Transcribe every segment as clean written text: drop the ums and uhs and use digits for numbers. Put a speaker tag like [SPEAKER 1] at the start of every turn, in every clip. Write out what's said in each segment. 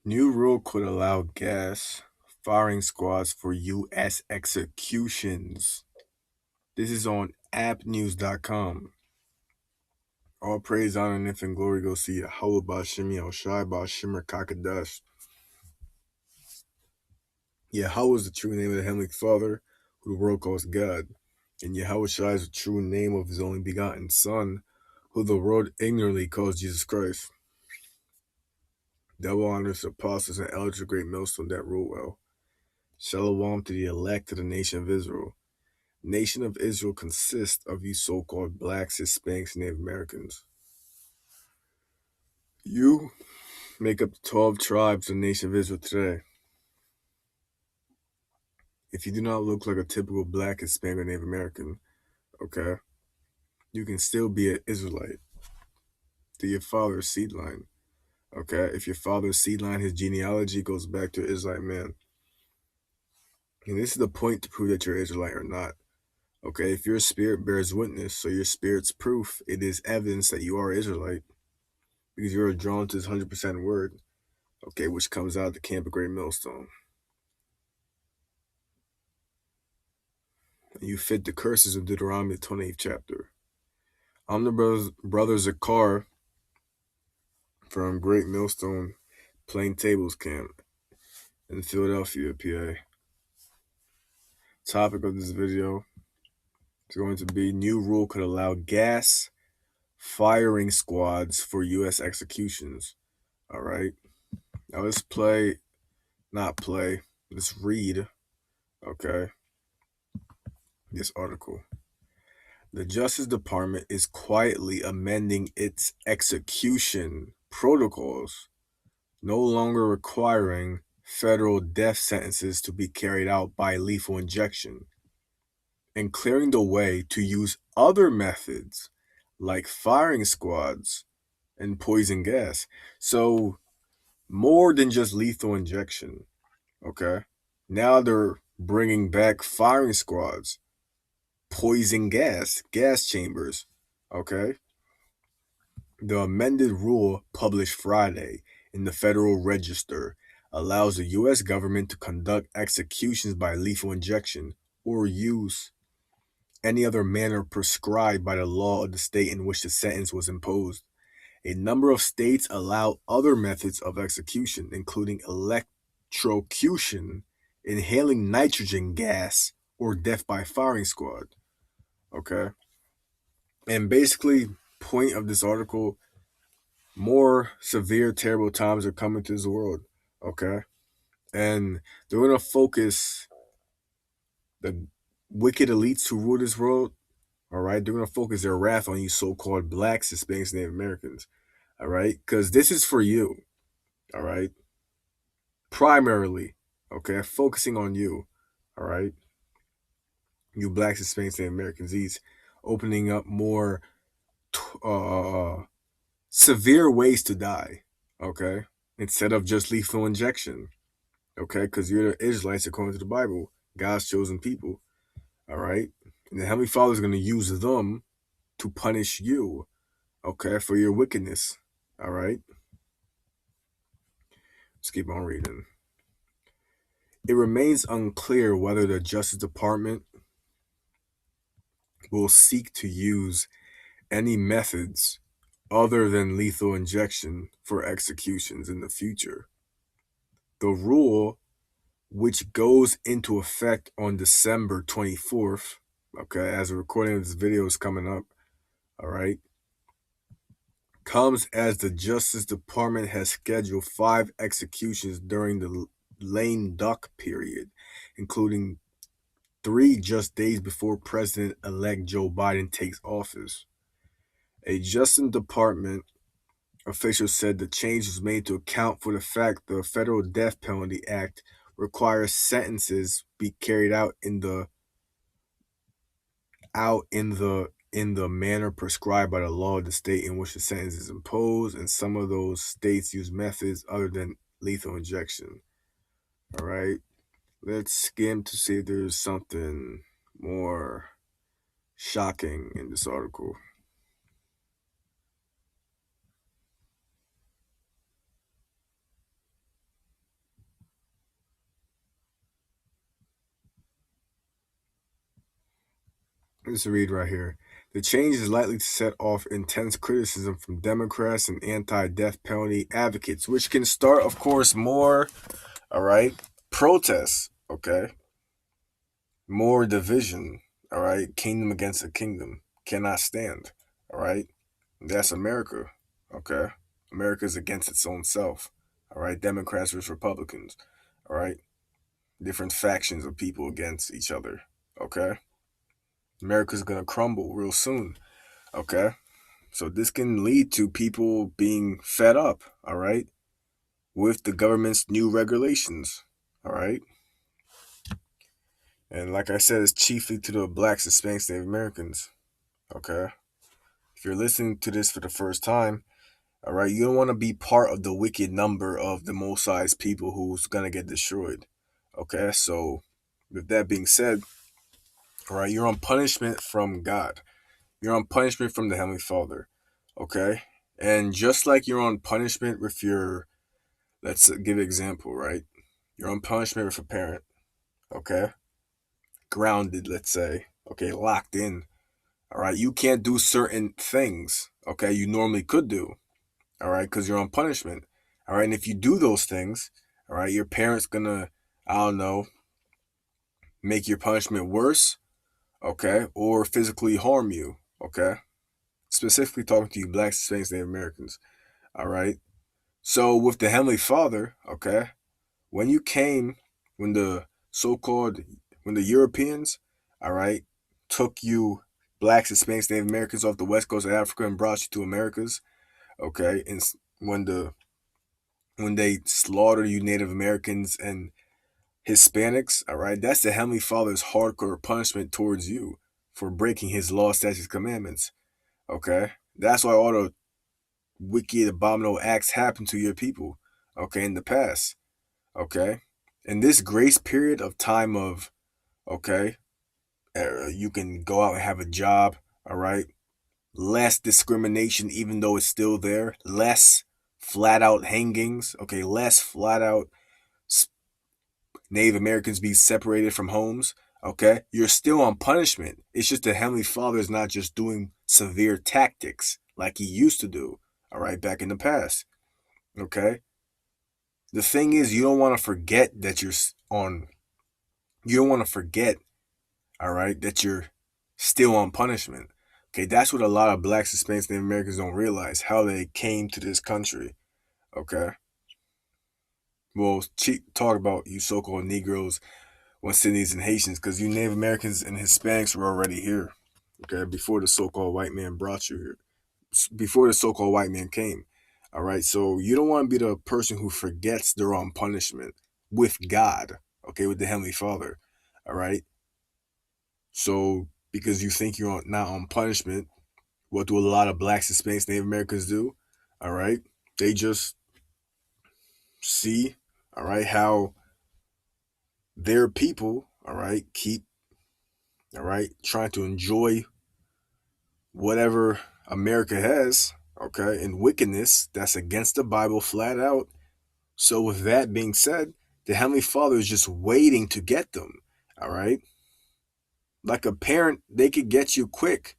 [SPEAKER 1] New rule could allow gas firing squads for U.S. executions. This is on appnews.com. All praise, honor, and infant glory goes to Yahweh Ba'Shem Yahushai Ba'Shem Kakadash. Yahweh is the true name of the Heavenly Father, who the world calls God. And Yahushai is the true name of his only begotten Son, who the world ignorantly calls Jesus Christ. Double honors to apostles and elders of great millstone that rule well. Shalom to the elect of the nation of Israel. Nation of Israel consists of you so-called blacks, Hispanics, and Native Americans. You make up the 12 tribes of the nation of Israel today. If you do not look like a typical black, Hispanic, or Native American, okay, you can still be an Israelite through your father's seed line. Okay, if your father's seed line, his genealogy goes back to an Israelite man. And this is the point to prove that you're Israelite or not. Okay, if your spirit bears witness, so your spirit's proof, it is evidence that you are Israelite because you're drawn to this 100% word, okay, which comes out of the camp of Great Millstone. And you fit the curses of Deuteronomy, the 28th chapter. I'm the brother Zakar from Great Millstone Plain Tables Camp in Philadelphia, PA. Topic of this video is going to be new rule could allow gas firing squads for U.S. executions. All right. Now let's let's read, okay, this article. The Justice Department is quietly amending its execution protocols, no longer requiring federal death sentences to be carried out by lethal injection, and clearing the way to use other methods like firing squads and poison gas. So more than just lethal injection, okay? Now they're bringing back firing squads, poison gas chambers, okay? The amended rule published Friday in the Federal Register allows the U.S. government to conduct executions by lethal injection or use any other manner prescribed by the law of the state in which the sentence was imposed. A number of states allow other methods of execution, including electrocution, inhaling nitrogen gas, or death by firing squad. Okay? And basically, point of this article, more severe, terrible times are coming to this world. Okay? And they're going to focus the wicked elites who rule this world. All right? They're going to focus their wrath on you so-called blacks, Hispanics, Native Americans. All right? Because this is for you. All right? Primarily, okay, focusing on you, all right, you blacks, Hispanics, and Americans. He's opening up more severe ways to die, okay, instead of just lethal injection, okay, because you're the Israelites according to the Bible, God's chosen people, all right, and the Heavenly Father is going to use them to punish you, okay, for your wickedness, all right. Let's keep on reading. It remains unclear whether the Justice Department will seek to use any methods other than lethal injection for executions in the future. The rule, which goes into effect on December 24th, okay, as a recording of this video is coming up, all right, comes as the Justice Department has scheduled 5 executions during the lame duck period, including 3 just days before President-elect Joe Biden takes office. A Justice Department official said the change was made to account for the fact the Federal Death Penalty Act requires sentences be carried out in the manner prescribed by the law of the state in which the sentence is imposed, and some of those states use methods other than lethal injection. All right, let's skim to see if there's something more shocking in this article. Let's read right here. The change is likely to set off intense criticism from Democrats and anti-death penalty advocates, which can start, of course, more, all right, protests, okay, more division, all right, kingdom against a kingdom cannot stand, all right. That's America, okay. America's against its own self, all right. Democrats versus Republicans, all right. Different factions of people against each other, okay. America's gonna crumble real soon, okay. So this can lead to people being fed up, all right, with the government's new regulations, all right. And like I said, it's chiefly to the blacks, Hispanics, Native Americans, okay. If you're listening to this for the first time, all right, you don't want to be part of the wicked number of the most sized people who's gonna get destroyed, okay. So with that being said, all right, you're on punishment from God. You're on punishment from the Heavenly Father, okay. And just like you're on punishment with your, let's give an example, right? You're on punishment with a parent, okay? Grounded, let's say, okay, locked in, all right? You can't do certain things, okay, you normally could do, all right, because you're on punishment, all right? And if you do those things, all right, your parent's gonna, I don't know, make your punishment worse, okay, or physically harm you, okay? Specifically talking to you, blacks, Hispanics, Native Americans, all right? So with the Heavenly Father, okay, when you came, when the so-called, when the Europeans, all right, took you blacks, Hispanics, Native Americans off the west coast of Africa and brought you to Americas, okay, and when they slaughtered you Native Americans and Hispanics, all right, that's the Heavenly Father's hardcore punishment towards you for breaking His law, statutes, commandments, okay. That's why all the wicked, abominable acts happen to your people, okay, in the past, okay. In this grace period of time of, okay, you can go out and have a job, all right, less discrimination even though it's still there, less flat out hangings, okay, less flat out Native Americans be separated from homes, okay, you're still on punishment. It's just the Heavenly Father is not just doing severe tactics like He used to do, all right, back in the past, okay. The thing is, you don't want to forget that you don't want to forget, all right, that you're still on punishment. Okay, that's what a lot of blacks, Hispanics, Native Americans don't realize, how they came to this country. Okay. Well, talk about you so-called Negroes, West Indians, and Haitians, because you Native Americans and Hispanics were already here. Okay, before the so-called white man brought you here, before the so-called white man came. All right, so you don't want to be the person who forgets they're on punishment with God. Okay, with the Heavenly Father. All right. So because you think you're not on punishment, what do a lot of blacks, Hispanics, Native Americans do? All right, they just see, all right, how their people, all right, keep, all right, trying to enjoy whatever America has, okay, in wickedness that's against the Bible flat out. So with that being said, the Heavenly Father is just waiting to get them, all right. Like a parent, they could get you quick.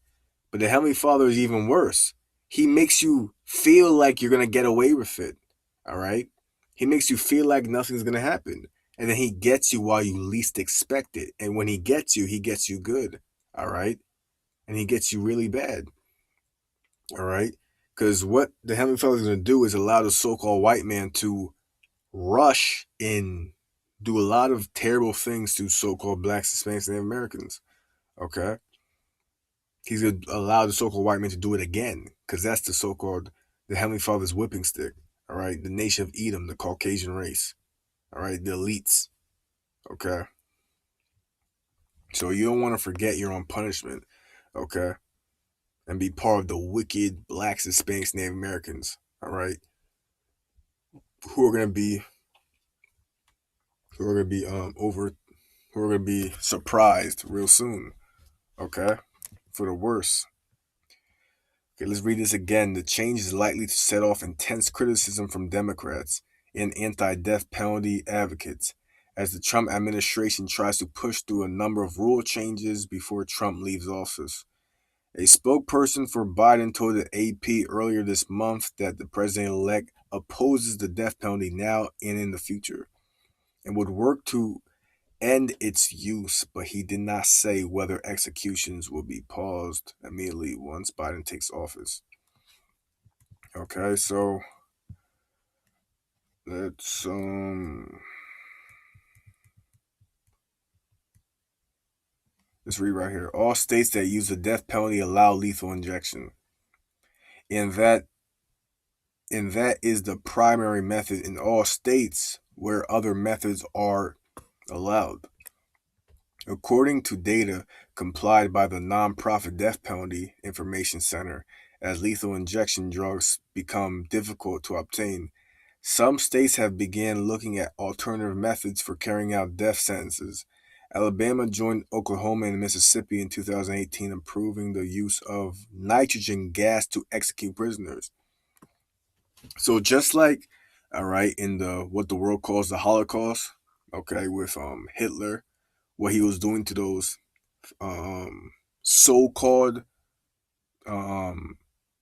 [SPEAKER 1] But the Heavenly Father is even worse. He makes you feel like you're going to get away with it. All right? He makes you feel like nothing's going to happen. And then He gets you while you least expect it. And when He gets you good. All right? And He gets you really bad. All right? Because what the Heavenly Father is going to do is allow the so called white man to rush in, do a lot of terrible things to so called blacks, Hispanics, and Native Americans. Okay? He's going to allow the so-called white man to do it again, because that's the so-called, the Heavenly Father's whipping stick, all right? The nation of Edom, the Caucasian race, all right? The elites, okay? So you don't want to forget you're on punishment, okay? And be part of the wicked blacks, Hispanics, Native Americans, all right? Who are going to be, who are going to be who are going to be surprised real soon, okay? For the worse. Okay, let's read this again. The change is likely to set off intense criticism from Democrats and anti-death penalty advocates, as the Trump administration tries to push through a number of rule changes before Trump leaves office. A spokesperson for Biden told the AP earlier this month that the president-elect opposes the death penalty now and in the future and would work to end its use, but he did not say whether executions will be paused immediately once Biden takes office. Okay, so let's read right here. All states that use the death penalty allow lethal injection. And that is the primary method in all states where other methods are allowed. According to data compiled by the nonprofit Death Penalty Information Center, as lethal injection drugs become difficult to obtain, some states have begun looking at alternative methods for carrying out death sentences. Alabama joined Oklahoma and Mississippi in 2018, approving the use of nitrogen gas to execute prisoners. So just like, all right, in the what the world calls the Holocaust, okay, with Hitler, what he was doing to those so-called um,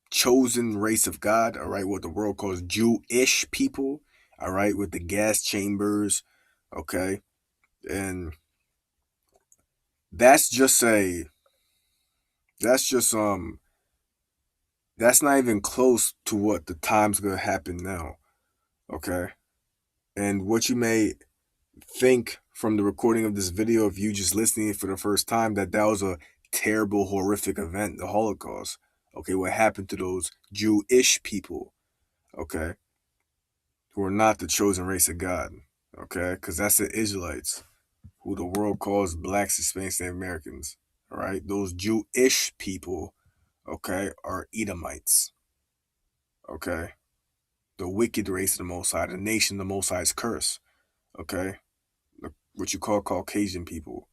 [SPEAKER 1] chosen race of God, all right, what the world calls Jewish people, all right, with the gas chambers, okay, and that's just a that's just that's not even close to what the time's gonna happen now, okay, and what you may think from the recording of this video, if you just listening for the first time, that was a terrible, horrific event, the Holocaust. Okay, what happened to those Jewish people? Okay, who are not the chosen race of God. Okay, because that's the Israelites, who the world calls blacks, Hispanics, and Americans. All right, those Jewish people, okay, are Edomites. Okay, the wicked race of the Most High, the nation the Most High's curse. Okay, what you call Caucasian people.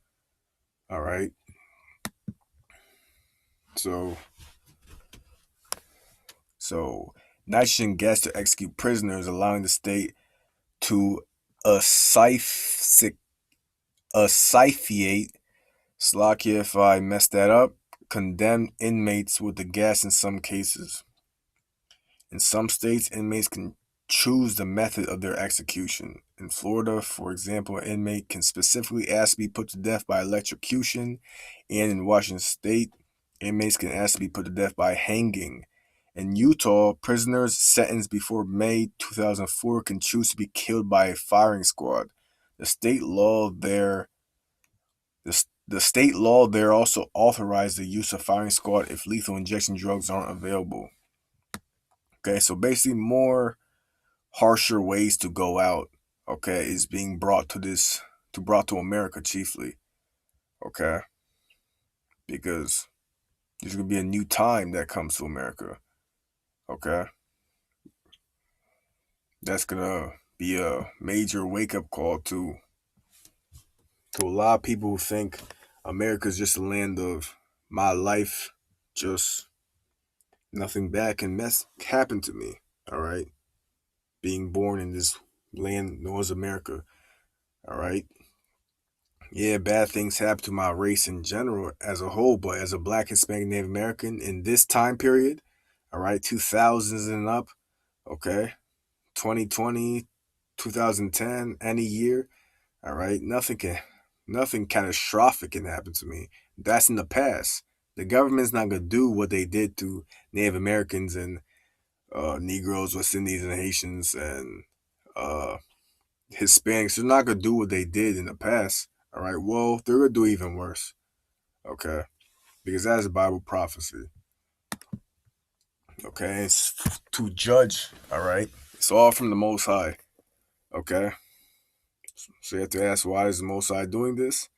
[SPEAKER 1] All right. So nitrogen gas to execute prisoners, allowing the state to asphyxiate, Slovakia if I messed that up, condemned inmates with the gas in some cases. In some states, inmates can choose the method of their execution. In Florida, for example, an inmate can specifically ask to be put to death by electrocution, and in Washington State, inmates can ask to be put to death by hanging. In Utah, prisoners sentenced before May 2004 can choose to be killed by a firing squad. The state law there also authorized the use of firing squad if lethal injection drugs aren't available. Okay, so basically more harsher ways to go out, okay, is being brought to America chiefly. Okay. Because there's gonna be a new time that comes to America. Okay. That's gonna be a major wake up call to a lot of people who think America's just a land of my life, just nothing bad can happen to me. All right. Being born in this land known as America. All right. Yeah, bad things happen to my race in general as a whole, but as a black Hispanic Native American in this time period, all right, 2000s and up, okay, 2020, 2010, any year, all right, nothing catastrophic can happen to me. That's in the past. The government's not gonna do what they did to Native Americans and Negroes, West Indies, and Haitians and uh, Hispanics. They're not gonna do what they did in the past. All right. Well, they're gonna do even worse. Okay, because that's Bible prophecy. Okay, it's to judge. All right, it's all from the Most High. Okay, so you have to ask, why is the Most High doing this?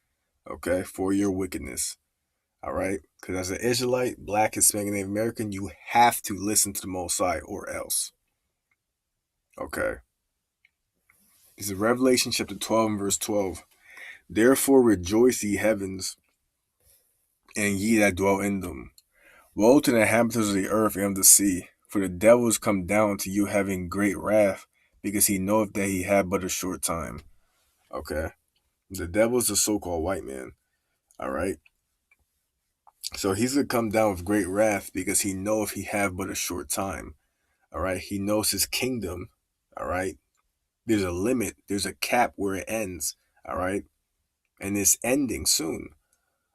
[SPEAKER 1] Okay, for your wickedness. All right, because as an Israelite, black, Hispanic, Native American, you have to listen to the Most High or else. Okay. This is Revelation chapter 12 and verse 12. Therefore rejoice, ye heavens, and ye that dwell in them. Woe to the inhabitants of the earth and of the sea, for the devil is come down to you having great wrath, because he knoweth that he had but a short time. Okay. The devil is the so-called white man. All right. So he's gonna come down with great wrath because he know if he have but a short time. All right. He knows his kingdom. All right. There's a limit. There's a cap where it ends. All right. And it's ending soon.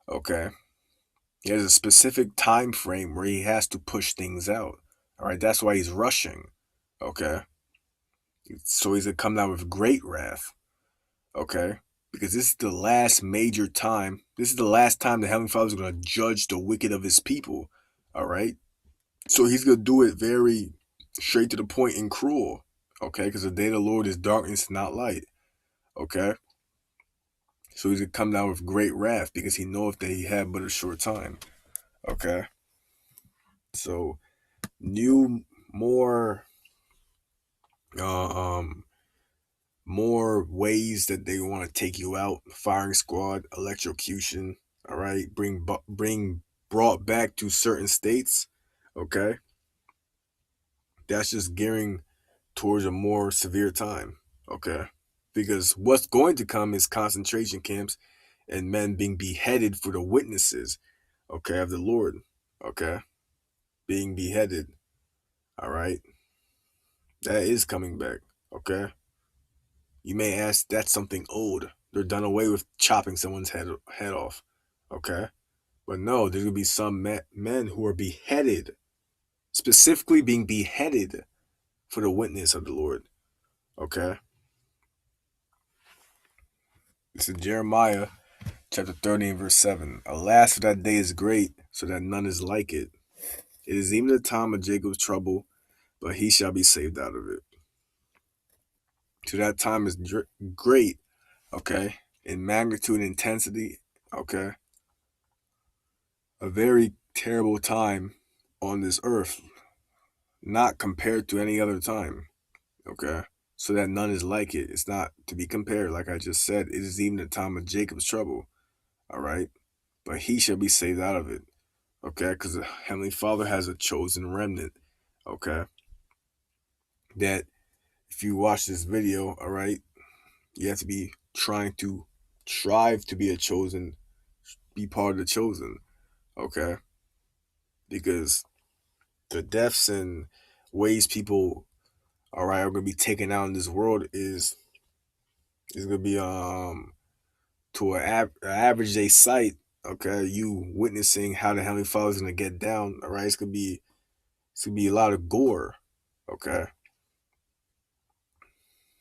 [SPEAKER 1] Okay. He has a specific time frame where he has to push things out. All right. That's why he's rushing. Okay. So he's gonna come down with great wrath. Okay. Because this is the last major time. This is the last time the Heavenly Father is going to judge the wicked of his people. All right. So he's going to do it very straight to the point and cruel. Okay. Because the day of the Lord is darkness, not light. Okay. So he's going to come down with great wrath because he knoweth that he had but a short time. Okay. So new, more, uh, um, more ways that they want to take you out: firing squad, electrocution. All right, bring brought back to certain states. Okay, that's just gearing towards a more severe time. Okay, because what's going to come is concentration camps and men being beheaded for the witnesses. Okay, of the Lord. Okay, being beheaded. All right, that is coming back. Okay, you may ask, that's something old. They're done away with chopping someone's head off. Okay, but no, there's gonna be some men who are beheaded, specifically being beheaded for the witness of the Lord. Okay, this is Jeremiah chapter 30 and verse 7. Alas, for that day is great, so that none is like it. It is even the time of Jacob's trouble, but he shall be saved out of it. So that time is great. Okay, in magnitude and intensity. Okay, a very terrible time on this earth, not compared to any other time. Okay, so that none is like it. It's not to be compared. Like I just said, it is even the time of Jacob's trouble. All right, but he shall be saved out of it. Okay, because the Heavenly Father has a chosen remnant. Okay, that if you watch this video, all right, you have to be trying to strive to be a chosen, be part of the chosen. Okay, because the deaths and ways people, all right, are gonna be taken out in this world is gonna be to an average day sight. Okay, you witnessing how the Heavenly Father is gonna get down. All right, it's gonna be a lot of gore. Okay,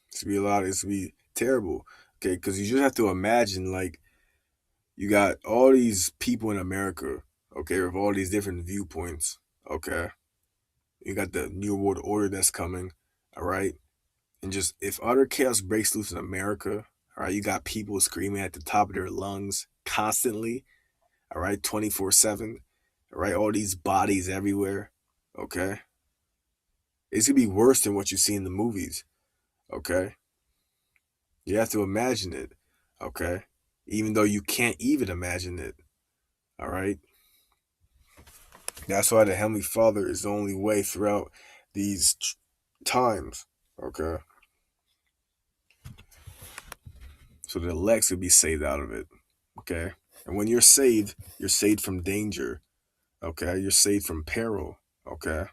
[SPEAKER 1] it's gonna be terrible. Okay, because you just have to imagine, like, you got all these people in America. Okay, with all these different viewpoints. Okay, you got the New World Order that's coming. All right, and just if utter chaos breaks loose in America, all right, you got people screaming at the top of their lungs constantly. All right, 24/7. All right, all these bodies everywhere. Okay, it's gonna be worse than what you see in the movies. Okay, you have to imagine it. Okay, even though you can't even imagine it. All right, that's why the Heavenly Father is the only way throughout these times. Okay, so the elect will be saved out of it. Okay, and when you're saved from danger. Okay, you're saved from peril. Okay,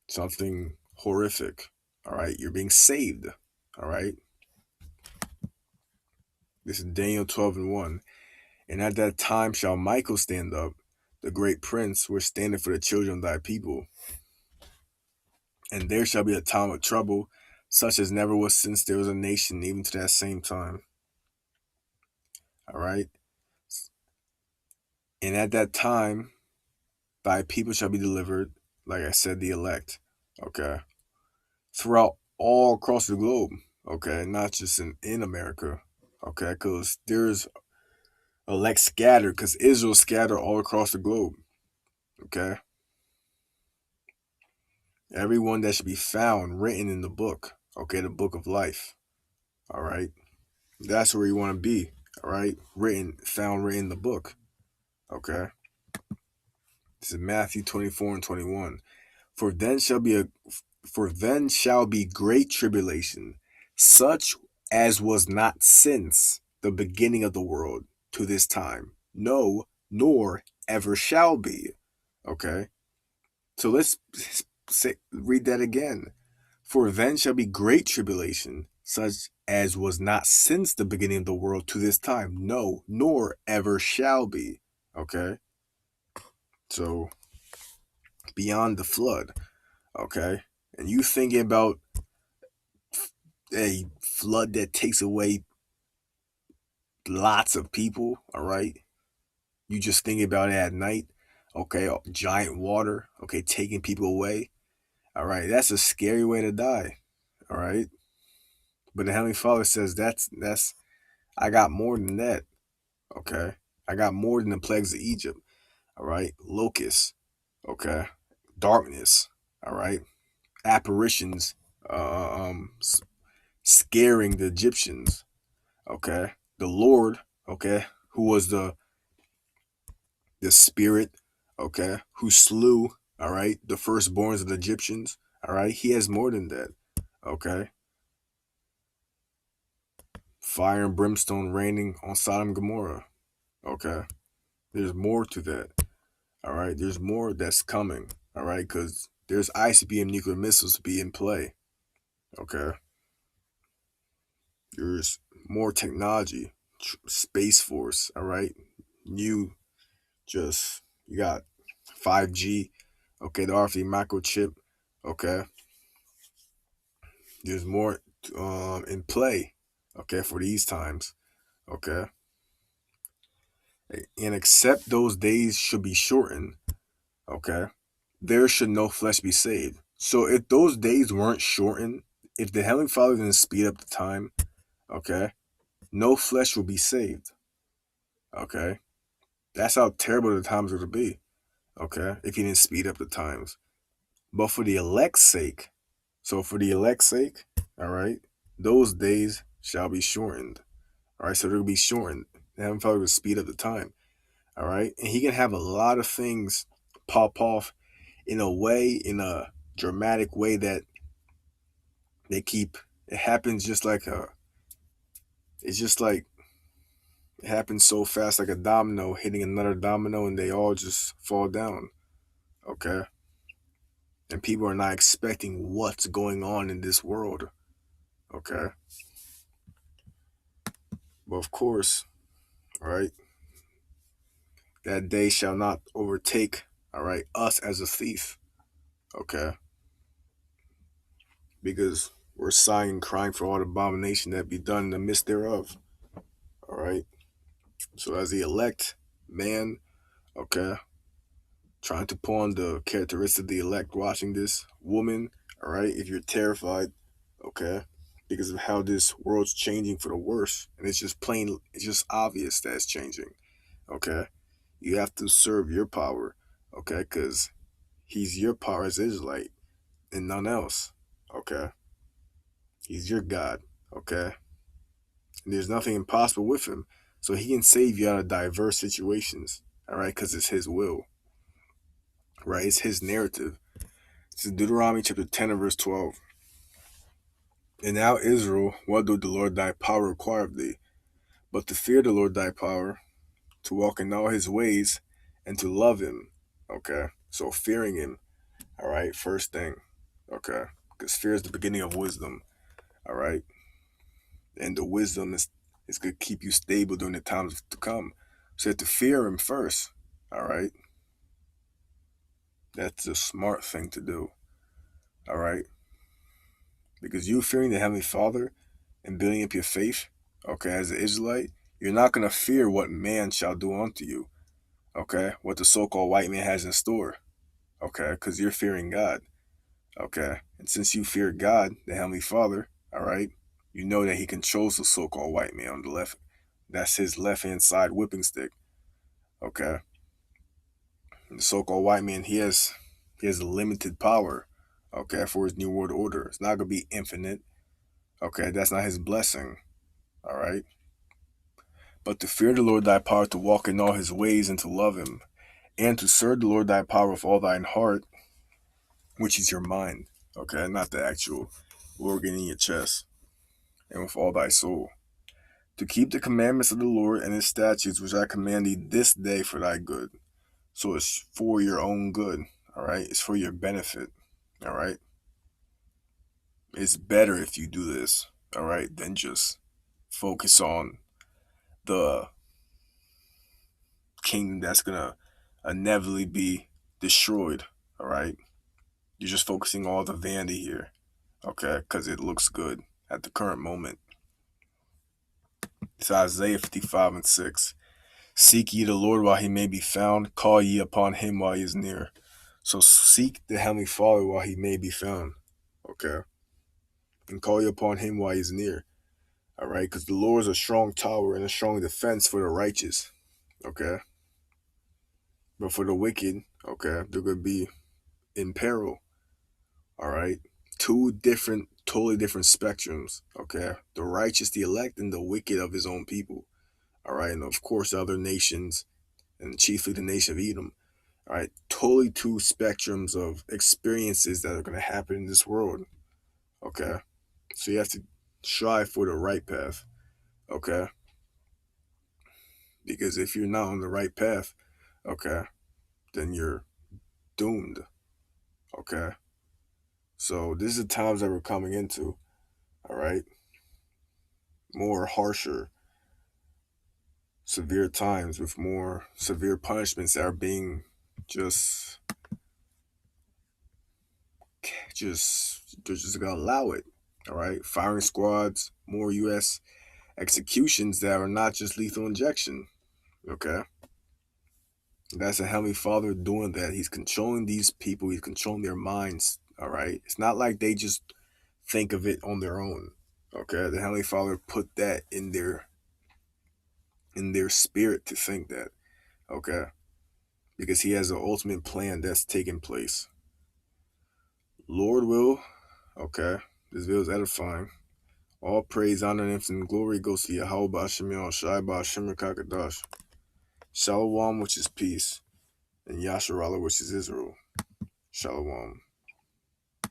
[SPEAKER 1] something horrific. All right, you're being saved. All right, this is Daniel 12 and 1. And at that time shall Michael stand up, the great prince, which standeth for the children of thy people. And there shall be a time of trouble, such as never was since there was a nation, even to that same time. All right. And at that time, thy people shall be delivered, like I said, the elect. Okay. Throughout all across the globe. Okay. Not just in America. Okay. Because there's elect scattered, because Israel scattered all across the globe. Okay. Everyone that should be found written in the book. Okay. The book of life. All right. That's where you want to be. All right. Found written in the book. Okay. This is Matthew 24 and 21. For then shall be great tribulation, such as was not since the beginning of the world to this time. No, nor ever shall be. Okay? So let's read that again. For then shall be great tribulation, such as was not since the beginning of the world to this time. No, nor ever shall be. Okay? So beyond the flood. Okay? And you thinking about a flood that takes away lots of people, all right? You just think about it at night, okay? Giant water, okay, taking people away, all right? That's a scary way to die, all right? But the Heavenly Father says that's I got more than that, okay? I got more than the plagues of Egypt, all right? Locusts, okay? Darkness, all right? Apparitions, scaring the Egyptians, okay? The Lord, okay, who was the spirit, okay, who slew, all right, the firstborns of the Egyptians, all right, he has more than that, okay. Fire and brimstone raining on Sodom and Gomorrah, okay. There's more to that, all right. There's more that's coming, all right, because there's ICBM nuclear missiles to be in play, okay. There's more technology, Space Force, all right. New, just, you got 5G, okay, the RFID microchip, okay. There's more in play, okay, for these times, okay. And except those days should be shortened, okay, there should no flesh be saved. So if those days weren't shortened, if the Heavenly Father didn't speed up the time, okay, no flesh will be saved, okay. That's how terrible the times are to be, okay, if he didn't speed up the times. But for the elect's sake, so for the elect's sake, all right, those days shall be shortened. All right, so they'll be shortened. The Heavenly Father will speed up the time. All right, and he can have a lot of things pop off in a way, in a dramatic way that they keep. It happens just like a. It's just like it happens so fast, like a domino hitting another domino, and they all just fall down. Okay, and people are not expecting what's going on in this world. Okay, but of course, all right, that day shall not overtake. All right, us as a thief. Okay, because we're sighing and crying for all the abomination that be done in the midst thereof. All right. So as the elect man, okay, trying to pull on the characteristics of the elect watching this woman, all right, if you're terrified, okay, because of how this world's changing for the worse, and it's just plain, it's just obvious that it's changing, okay. You have to serve your power, okay, because he's your power as Israelite and none else, okay. He's your God, okay. And there's nothing impossible with him. So he can save you out of diverse situations, all right, because it's his will, right? It's his narrative. It's in Deuteronomy chapter 10 and verse 12. And now, Israel, what doth the Lord thy power require of thee? But to fear the Lord thy power, to walk in all his ways, and to love him, okay? So fearing him, all right, first thing, okay? Because fear is the beginning of wisdom, all right? And the wisdom is going to keep you stable during the times to come. So you have to fear him first, all right? That's a smart thing to do, all right? Because you fearing the Heavenly Father and building up your faith, okay, as an Israelite, you're not going to fear what man shall do unto you, okay? What the so called white man has in store, okay? Because you're fearing God, okay? And since you fear God, the Heavenly Father, all right, you know that he controls the so called white man on the left. That's his left hand side whipping stick, okay? And the so called white man, he has limited power, okay, for his new world order. It's not going to be infinite, okay? That's not his blessing, all right? But to fear the Lord thy power, to walk in all his ways, and to love him, and to serve the Lord thy power with all thine heart, which is your mind, okay, not the actual organ in your chest, and with all thy soul, to keep the commandments of the Lord and his statutes, which I command thee this day for thy good. So it's for your own good, all right? It's for your benefit, all right? It's better if you do this, all right, than just focus on the kingdom that's gonna inevitably be destroyed, all right? You're just focusing all the vanity here, okay? Because it looks good at the current moment. It's Isaiah 55 and 6. Seek ye the Lord while he may be found. Call ye upon him while he is near. So seek the Heavenly Father while he may be found, okay? And call ye upon him while he is near, all right? Because the Lord is a strong tower and a strong defense for the righteous, okay? But for the wicked, okay, they're going to be in peril, all right? Two different, totally different spectrums, okay? The righteous, the elect, and the wicked of his own people, all right? And of course, the other nations, and chiefly the nation of Edom, all right? Totally two spectrums of experiences that are going to happen in this world, okay? So you have to strive for the right path, okay? Because if you're not on the right path, okay, then you're doomed, okay? So this is the times that we're coming into, all right? More harsher, severe times with more severe punishments that are being just they're just gonna allow it, all right? Firing squads, more U.S. executions that are not just lethal injection, okay? That's the Heavenly Father doing that. He's controlling these people. He's controlling their minds, all right? It's not like they just think of it on their own, okay? The Heavenly Father put that in their spirit to think that, okay? Because he has an ultimate plan that's taking place. Lord will, okay? This video is edifying. All praise, honor, and infinite glory goes to Yahweh Ba'ashem Yahweh Shai Ba'ashem Rakakadash. Shalom, which is peace, and Yasharallah, which is Israel. Shalom.